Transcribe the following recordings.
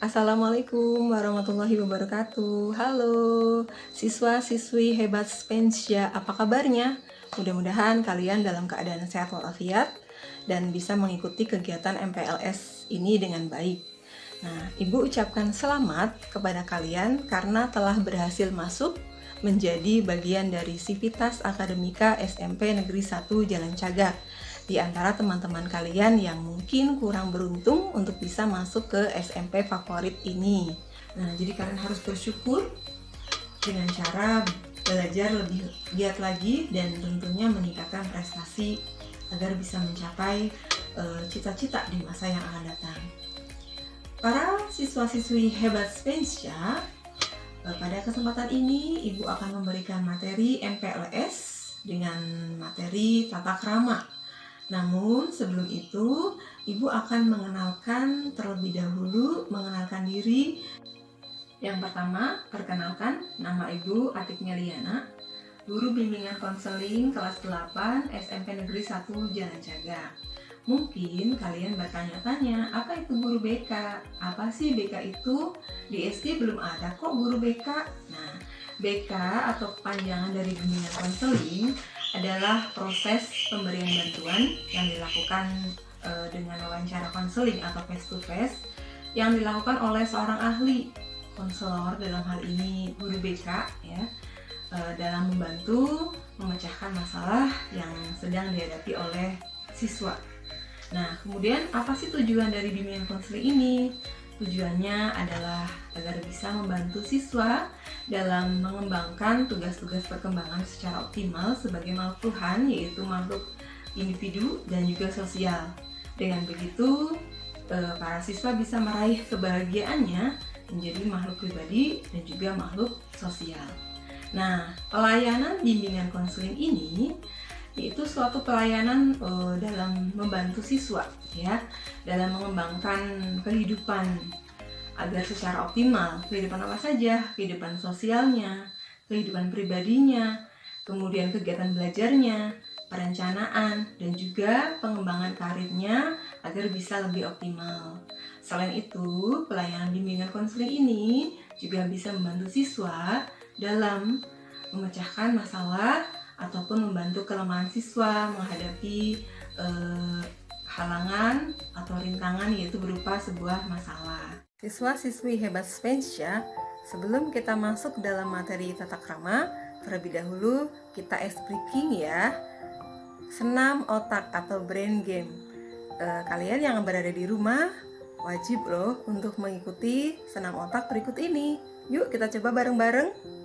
Assalamualaikum warahmatullahi wabarakatuh. Halo, siswa-siswi hebat Spensya, apa kabarnya? Mudah-mudahan kalian dalam keadaan sehat walafiat dan bisa mengikuti kegiatan MPLS ini dengan baik. Nah, Ibu ucapkan selamat kepada kalian karena telah berhasil masuk menjadi bagian dari Sivitas Akademika SMP Negeri 1 Jalan Cagak. Di antara teman-teman kalian yang mungkin kurang beruntung untuk bisa masuk ke SMP favorit ini. Nah, jadi kalian harus bersyukur dengan cara belajar lebih giat lagi dan tentunya meningkatkan prestasi agar bisa mencapai cita-cita di masa yang akan datang. Para siswa-siswi hebat Spensya, pada kesempatan ini Ibu akan memberikan materi MPLS dengan materi tata krama. Namun sebelum itu, Ibu akan mengenalkan terlebih dahulu, mengenalkan diri. Yang pertama, perkenalkan, nama Ibu Atik Meliana, guru bimbingan konseling kelas 8 SMP Negeri 1 Jalan Cagak. Mungkin kalian bertanya-tanya, apa itu guru BK? Apa sih BK itu? Di SD belum ada kok guru BK. Nah, BK atau kepanjangan dari bimbingan konseling adalah proses pemberian bantuan yang dilakukan dengan wawancara konseling atau face to face yang dilakukan oleh seorang ahli konselor, dalam hal ini guru BK ya, dalam membantu memecahkan masalah yang sedang dihadapi oleh siswa. Nah, kemudian apa sih tujuan dari bimbingan konseling ini? Tujuannya adalah agar bisa membantu siswa dalam mengembangkan tugas-tugas perkembangan secara optimal sebagai makhluk Tuhan, yaitu makhluk individu dan juga sosial. Dengan begitu, para siswa bisa meraih kebahagiaannya menjadi makhluk pribadi dan juga makhluk sosial. Nah, pelayanan bimbingan konseling ini yaitu suatu pelayanan dalam membantu siswa ya, dalam mengembangkan kehidupan agar secara optimal. Kehidupan apa saja? Kehidupan sosialnya, kehidupan pribadinya, kemudian kegiatan belajarnya, perencanaan, dan juga pengembangan karirnya agar bisa lebih optimal. Selain itu, pelayanan bimbingan konseling ini juga bisa membantu siswa dalam memecahkan masalah ataupun membantu kelemahan siswa menghadapi halangan atau rintangan, yaitu berupa sebuah masalah. Siswa-siswi hebat Spensya, sebelum kita masuk dalam materi tata krama, terlebih dahulu kita ice breaking ya. Senam otak atau brain game. Kalian yang berada di rumah wajib loh untuk mengikuti senam otak berikut ini. Yuk kita coba bareng-bareng.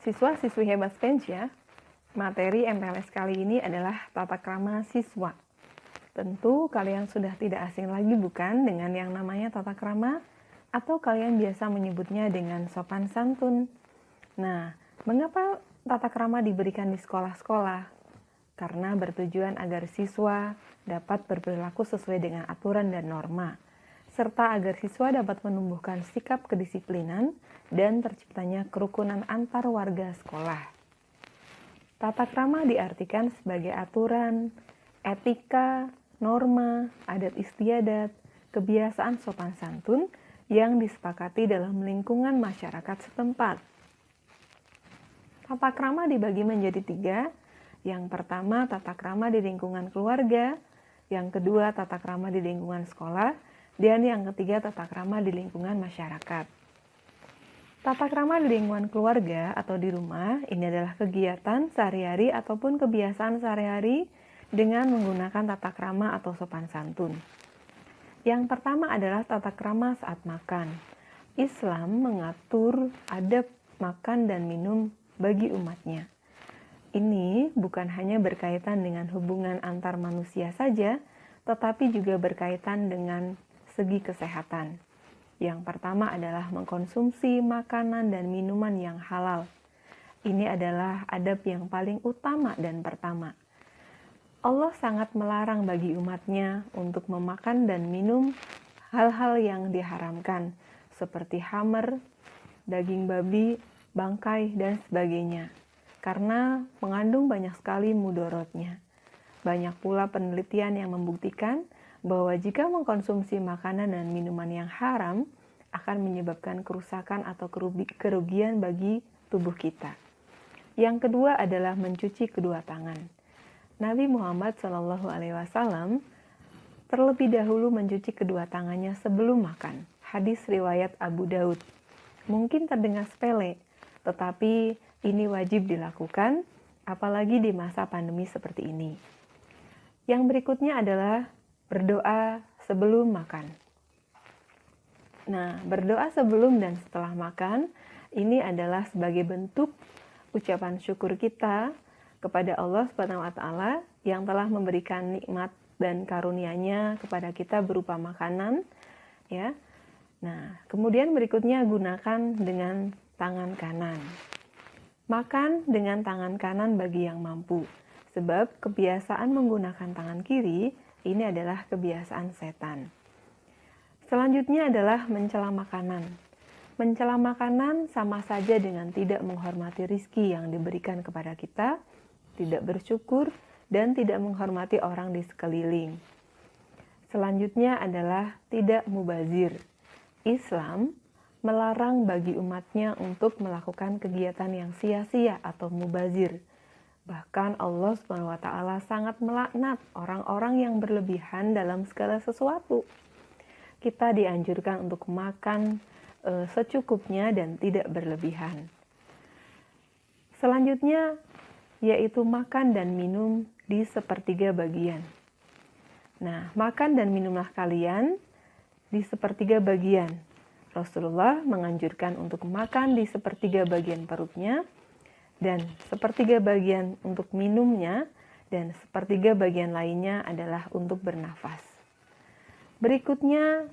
Siswa-siswi hebat Spensya, materi MPLS kali ini adalah tata krama siswa. Tentu kalian sudah tidak asing lagi bukan dengan yang namanya tata krama, atau kalian biasa menyebutnya dengan sopan santun. Nah, mengapa tata krama diberikan di sekolah-sekolah? Karena bertujuan agar siswa dapat berperilaku sesuai dengan aturan dan norma, serta agar siswa dapat menumbuhkan sikap kedisiplinan dan terciptanya kerukunan antar warga sekolah. Tata krama diartikan sebagai aturan, etika, norma, adat istiadat, kebiasaan sopan santun yang disepakati dalam lingkungan masyarakat setempat. Tata krama dibagi menjadi 3. Yang pertama, tata krama di lingkungan keluarga. Yang kedua, tata krama di lingkungan sekolah. Dan yang ketiga, tata krama di lingkungan masyarakat. Tata krama di lingkungan keluarga atau di rumah, ini adalah kegiatan sehari-hari ataupun kebiasaan sehari-hari dengan menggunakan tata krama atau sopan santun. Yang pertama adalah tata krama saat makan. Islam mengatur adab makan dan minum bagi umatnya. Ini bukan hanya berkaitan dengan hubungan antar manusia saja, tetapi juga berkaitan dengan segi kesehatan. Yang pertama adalah mengkonsumsi makanan dan minuman yang halal. Ini adalah adab yang paling utama dan pertama. Allah sangat melarang bagi umatnya untuk memakan dan minum hal-hal yang diharamkan, seperti khamr, daging babi, bangkai, dan sebagainya, karena mengandung banyak sekali mudorotnya. Banyak pula penelitian yang membuktikan bahwa jika mengkonsumsi makanan dan minuman yang haram akan menyebabkan kerusakan atau kerugian bagi tubuh kita. Yang kedua adalah mencuci kedua tangan. Nabi Muhammad SAW terlebih dahulu mencuci kedua tangannya sebelum makan. Hadis riwayat Abu Daud. Mungkin terdengar sepele, tetapi ini wajib dilakukan, apalagi di masa pandemi seperti ini. Yang berikutnya adalah berdoa sebelum makan. Nah, berdoa sebelum dan setelah makan ini adalah sebagai bentuk ucapan syukur kita kepada Allah Subhanahu wa taala yang telah memberikan nikmat dan karunia-Nya kepada kita berupa makanan, ya. Nah, kemudian berikutnya gunakan dengan tangan kanan. Makan dengan tangan kanan bagi yang mampu, sebab kebiasaan menggunakan tangan kiri ini adalah kebiasaan setan. Selanjutnya adalah mencela makanan. Mencela makanan sama saja dengan tidak menghormati rizki yang diberikan kepada kita, tidak bersyukur, dan tidak menghormati orang di sekeliling. Selanjutnya adalah tidak mubazir. Islam melarang bagi umatnya untuk melakukan kegiatan yang sia-sia atau mubazir. Bahkan Allah SWT sangat melaknat orang-orang yang berlebihan dalam segala sesuatu. Kita dianjurkan untuk makan secukupnya dan tidak berlebihan. Selanjutnya yaitu makan dan minum di sepertiga bagian. Nah, makan dan minumlah kalian di sepertiga bagian. Rasulullah menganjurkan untuk makan di sepertiga bagian perutnya, dan sepertiga bagian untuk minumnya, dan sepertiga bagian lainnya adalah untuk bernafas. Berikutnya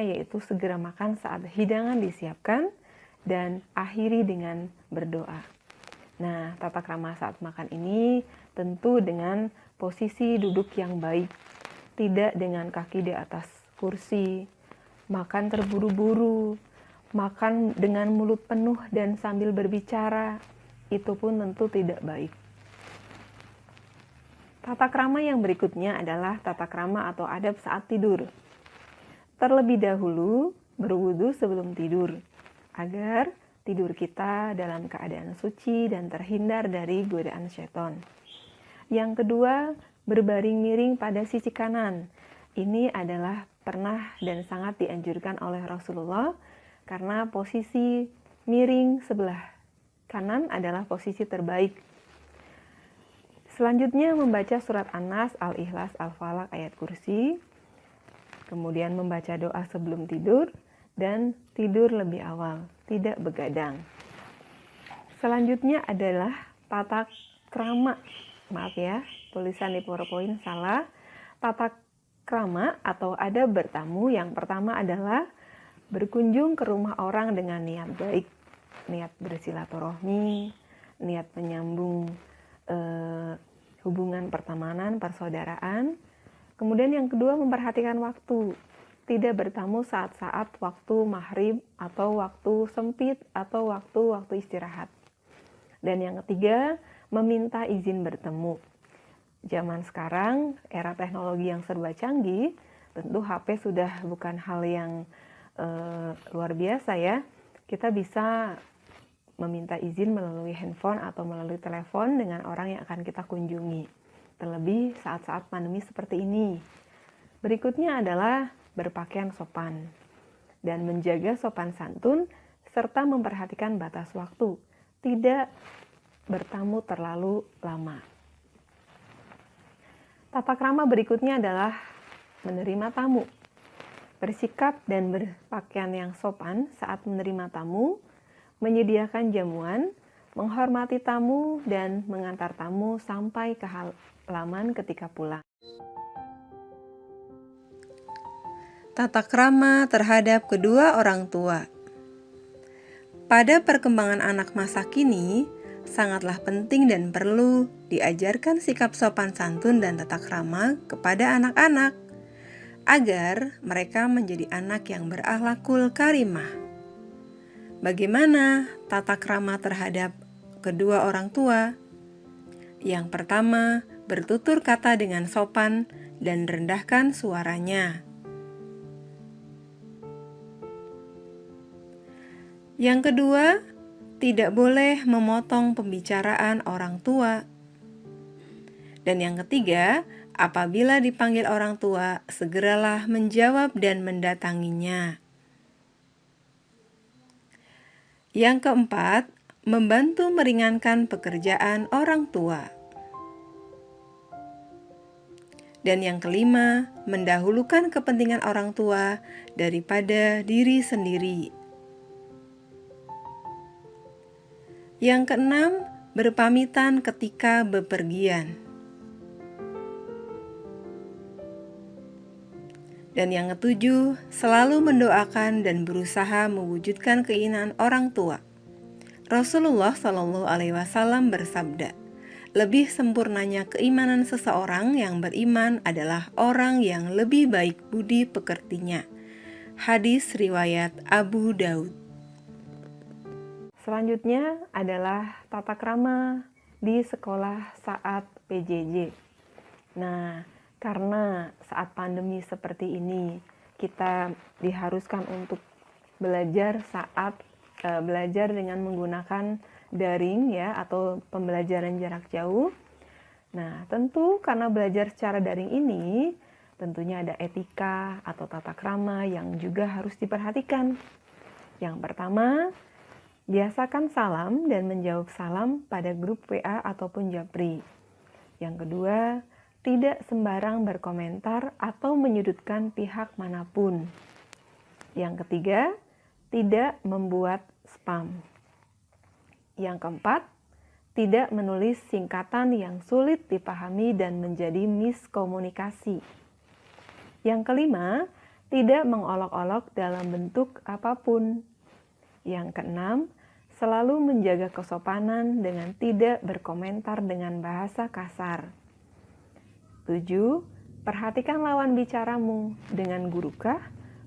yaitu segera makan saat hidangan disiapkan dan akhiri dengan berdoa. Nah, tata krama saat makan ini tentu dengan posisi duduk yang baik, tidak dengan kaki di atas kursi, makan terburu-buru, makan dengan mulut penuh dan sambil berbicara, itu pun tentu tidak baik. Tata krama yang berikutnya adalah tata krama atau adab saat tidur. Terlebih dahulu berwudu sebelum tidur, agar tidur kita dalam keadaan suci dan terhindar dari godaan syaitan. Yang kedua, berbaring miring pada sisi kanan. Ini adalah pernah dan sangat dianjurkan oleh Rasulullah, karena posisi miring sebelah kanan adalah posisi terbaik. Selanjutnya membaca surat An-Nas, Al-Ikhlas, Al-Falaq, ayat kursi. Kemudian membaca doa sebelum tidur dan tidur lebih awal, tidak begadang. Selanjutnya adalah tata krama. Maaf ya, tulisan di PowerPoint salah. Tata krama atau adab bertamu yang pertama adalah berkunjung ke rumah orang dengan niat baik, niat bersilaturahmi, niat menyambung hubungan pertemanan, persaudaraan. Kemudian yang kedua, memperhatikan waktu. Tidak bertamu saat-saat waktu maghrib atau waktu sempit atau waktu istirahat. Dan yang ketiga, meminta izin bertemu. Zaman sekarang, era teknologi yang serba canggih, tentu HP sudah bukan hal yang luar biasa ya. Kita bisa meminta izin melalui handphone atau melalui telepon dengan orang yang akan kita kunjungi. Terlebih saat-saat pandemi seperti ini. Berikutnya adalah berpakaian sopan dan menjaga sopan santun serta memperhatikan batas waktu. Tidak bertamu terlalu lama. Tata krama berikutnya adalah menerima tamu. Bersikap dan berpakaian yang sopan saat menerima tamu, menyediakan jamuan, menghormati tamu, dan mengantar tamu sampai ke halaman ketika pulang. Tata krama terhadap kedua orang tua. Pada perkembangan anak masa kini, sangatlah penting dan perlu diajarkan sikap sopan santun dan tata krama kepada anak-anak, agar mereka menjadi anak yang berakhlakul karimah. Bagaimana tata krama terhadap kedua orang tua? Yang pertama, bertutur kata dengan sopan dan rendahkan suaranya. Yang kedua, tidak boleh memotong pembicaraan orang tua. Dan yang ketiga, apabila dipanggil orang tua, segeralah menjawab dan mendatanginya. Yang keempat, membantu meringankan pekerjaan orang tua. Dan yang kelima, mendahulukan kepentingan orang tua daripada diri sendiri. Yang keenam, berpamitan ketika bepergian. Dan yang ketujuh, selalu mendoakan dan berusaha mewujudkan keinginan orang tua. Rasulullah SAW bersabda, lebih sempurnanya keimanan seseorang yang beriman adalah orang yang lebih baik budi pekertinya. Hadis riwayat Abu Daud. Selanjutnya adalah tata krama di sekolah saat PJJ. Nah, karena saat pandemi seperti ini, kita diharuskan untuk belajar belajar dengan menggunakan daring ya atau pembelajaran jarak jauh. Nah, tentu karena belajar secara daring ini, tentunya ada etika atau tata krama yang juga harus diperhatikan. Yang pertama, biasakan salam dan menjawab salam pada grup WA ataupun japri. Yang kedua, tidak sembarang berkomentar atau menyudutkan pihak manapun. Yang ketiga, tidak membuat spam. Yang keempat, tidak menulis singkatan yang sulit dipahami dan menjadi miskomunikasi. Yang kelima, tidak mengolok-olok dalam bentuk apapun. Yang keenam, selalu menjaga kesopanan dengan tidak berkomentar dengan bahasa kasar. 7. Perhatikan lawan bicaramu, dengan gurukah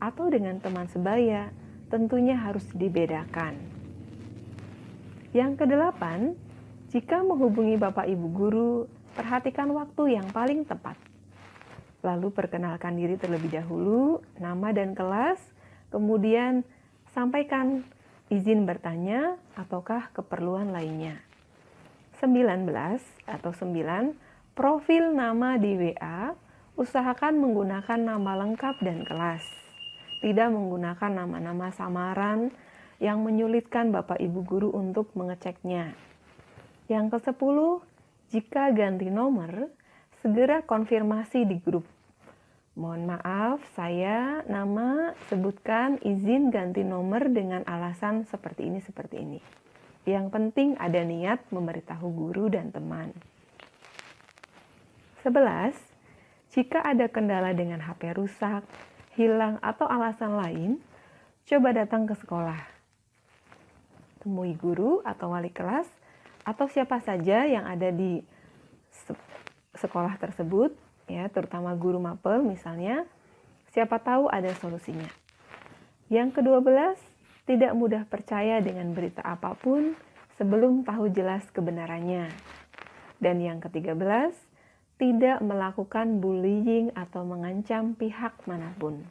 atau dengan teman sebaya, tentunya harus dibedakan. Yang kedelapan, jika menghubungi Bapak Ibu Guru, perhatikan waktu yang paling tepat. Lalu perkenalkan diri terlebih dahulu, nama dan kelas, kemudian sampaikan izin bertanya ataukah keperluan lainnya. 19 atau 9, profil nama di WA, usahakan menggunakan nama lengkap dan kelas. Tidak menggunakan nama-nama samaran yang menyulitkan Bapak Ibu Guru untuk mengeceknya. Yang ke-10, jika ganti nomor, segera konfirmasi di grup. Mohon maaf, saya sebutkan izin ganti nomor dengan alasan seperti ini. Yang penting ada niat memberitahu guru dan teman. 11. Jika ada kendala dengan HP rusak, hilang, atau alasan lain, coba datang ke sekolah. Temui guru atau wali kelas, atau siapa saja yang ada di sekolah tersebut, ya, terutama guru mapel misalnya, siapa tahu ada solusinya. Yang ke-12, tidak mudah percaya dengan berita apapun sebelum tahu jelas kebenarannya. Dan yang ke-13, tidak melakukan bullying atau mengancam pihak manapun.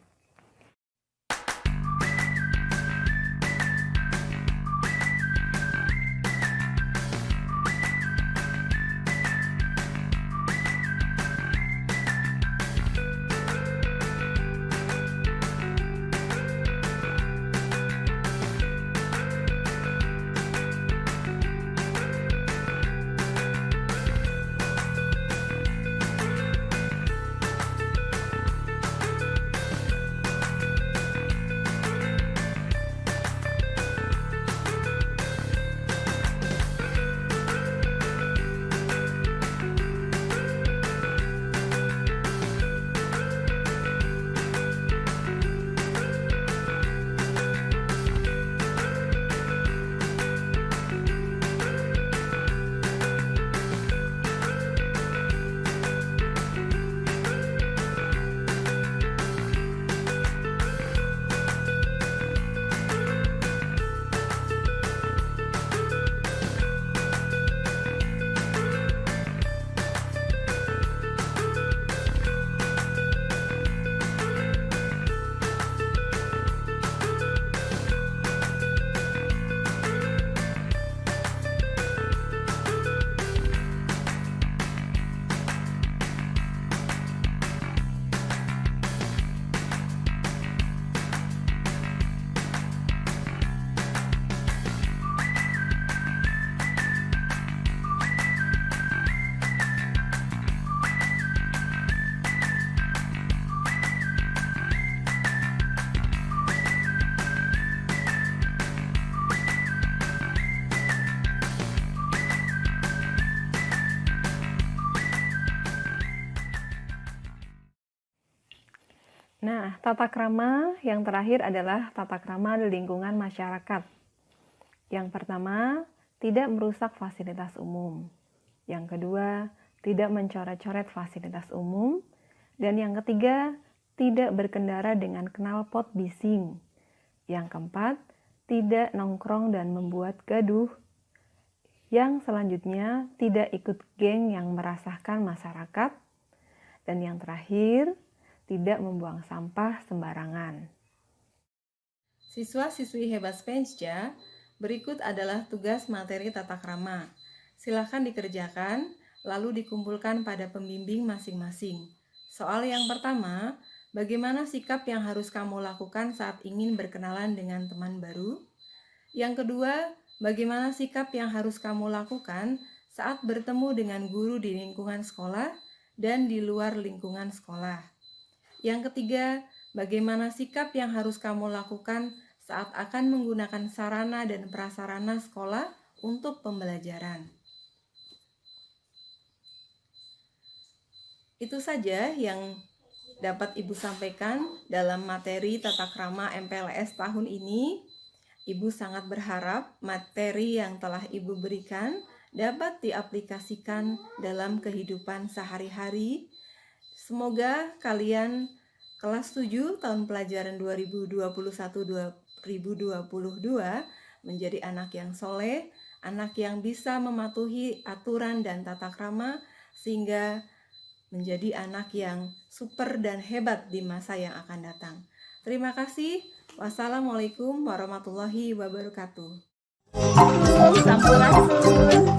Nah, tata krama yang terakhir adalah tata krama di lingkungan masyarakat. Yang pertama, tidak merusak fasilitas umum. Yang kedua, tidak mencoret-coret fasilitas umum. Dan yang ketiga, tidak berkendara dengan knalpot bising. Yang keempat, tidak nongkrong dan membuat gaduh. Yang selanjutnya, tidak ikut geng yang meresahkan masyarakat. Dan yang terakhir, tidak membuang sampah sembarangan. Siswa-siswi hebat Spensja, berikut adalah tugas materi tata krama. Silakan dikerjakan, lalu dikumpulkan pada pembimbing masing-masing. Soal yang pertama, bagaimana sikap yang harus kamu lakukan saat ingin berkenalan dengan teman baru? Yang kedua, bagaimana sikap yang harus kamu lakukan saat bertemu dengan guru di lingkungan sekolah dan di luar lingkungan sekolah? Yang ketiga, bagaimana sikap yang harus kamu lakukan saat akan menggunakan sarana dan prasarana sekolah untuk pembelajaran? Itu saja yang dapat Ibu sampaikan dalam materi tata krama MPLS tahun ini. Ibu sangat berharap materi yang telah Ibu berikan dapat diaplikasikan dalam kehidupan sehari-hari. Semoga kalian kelas 7 tahun pelajaran 2021-2022 menjadi anak yang soleh, anak yang bisa mematuhi aturan dan tata krama, sehingga menjadi anak yang super dan hebat di masa yang akan datang. Terima kasih. Wassalamualaikum warahmatullahi wabarakatuh. Sampurasun.